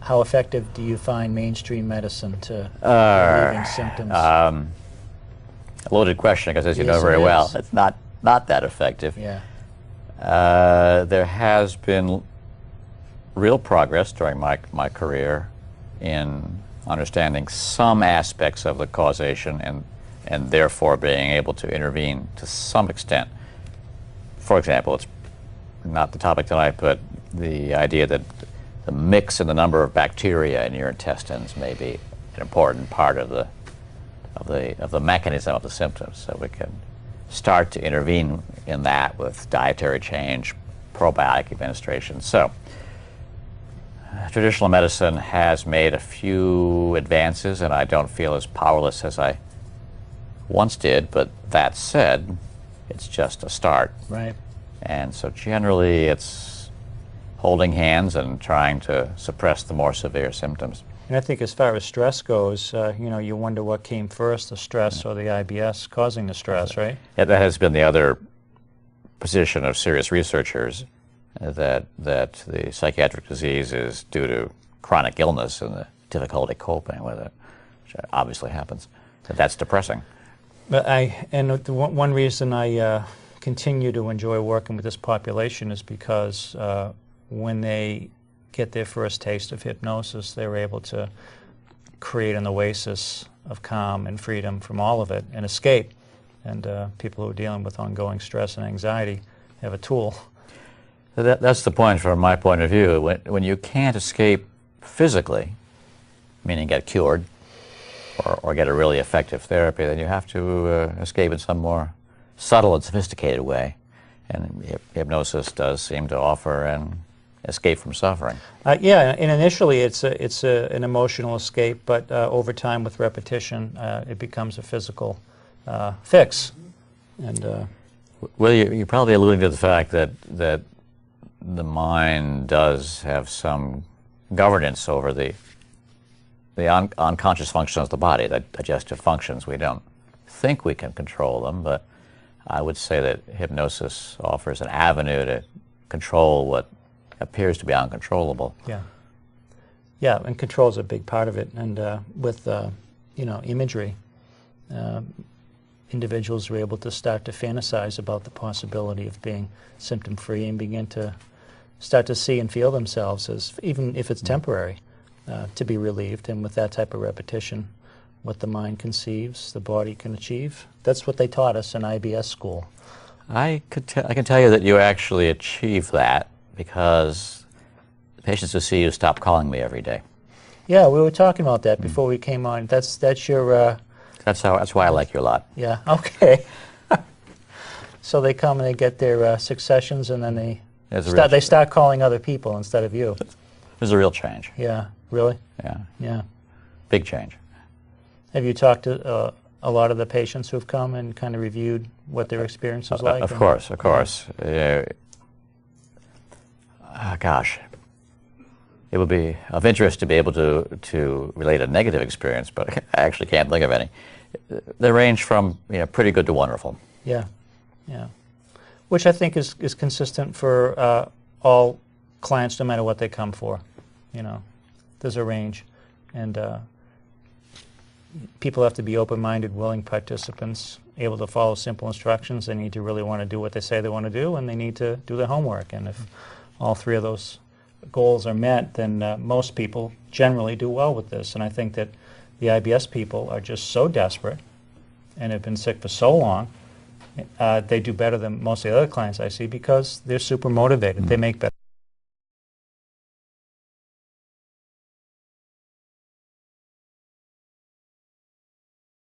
how effective do you find mainstream medicine to relieving symptoms? A loaded question, because as you know very well, it's not that effective. Yeah. There has been real progress during my career in understanding some aspects of the causation and therefore being able to intervene to some extent. For example, it's not the topic tonight, but the idea that the mix and the number of bacteria in your intestines may be an important part of the mechanism of the symptoms. So we can start to intervene in that with dietary change, probiotic administration. So traditional medicine has made a few advances, and I don't feel as powerless as I once did, but that said, it's just a start. Right. And so generally it's holding hands and trying to suppress the more severe symptoms. And I think as far as stress goes, you know, you wonder what came first, the stress or the IBS causing the stress, right? Yeah, that has been the other position of serious researchers, that the psychiatric disease is due to chronic illness and the difficulty coping with it, which obviously happens. That's depressing. But one reason I continue to enjoy working with this population is because when they get their first taste of hypnosis, they're able to create an oasis of calm and freedom from all of it and escape. And people who are dealing with ongoing stress and anxiety have a tool. That's the point from my point of view. When you can't escape physically, meaning get cured or get a really effective therapy, then you have to escape in some more subtle and sophisticated way. And hypnosis does seem to offer an escape from suffering. Yeah, and initially it's an emotional escape, but over time with repetition, it becomes a physical fix. And well, you're probably alluding to the fact that the mind does have some governance over the unconscious functions of the body, the digestive functions. We don't think we can control them, but I would say that hypnosis offers an avenue to control what appears to be uncontrollable. Yeah. Yeah, and control is a big part of it. And with, you know, imagery, individuals are able to start to fantasize about the possibility of being symptom-free and begin to start to see and feel themselves as, even if it's temporary, to be relieved. And with that type of repetition, what the mind conceives, the body can achieve. That's what they taught us in IBS school. I can tell you that you actually achieve that, because the patients who see you stop calling me every day. Yeah, we were talking about that before we came on. That's your... That's why I like you a lot. Yeah, okay. So they come and they get their 6 sessions, and then they start calling other people instead of you. There's a real change. Yeah, really? Yeah. Yeah. Big change. Have you talked to a lot of the patients who've come and kind of reviewed what their experience was like? Of course, of course. Gosh, it would be of interest to be able to relate a negative experience, but I actually can't think of any. They range from pretty good to wonderful. Yeah, yeah. Which I think is consistent for all clients, no matter what they come for. You know, there's a range, and people have to be open-minded, willing participants, able to follow simple instructions. They need to really want to do what they say they want to do, and they need to do their homework. And if all 3 of those goals are met, then most people generally do well with this. And I think that the IBS people are just so desperate and have been sick for so long, they do better than most of the other clients I see because they're super motivated. They make better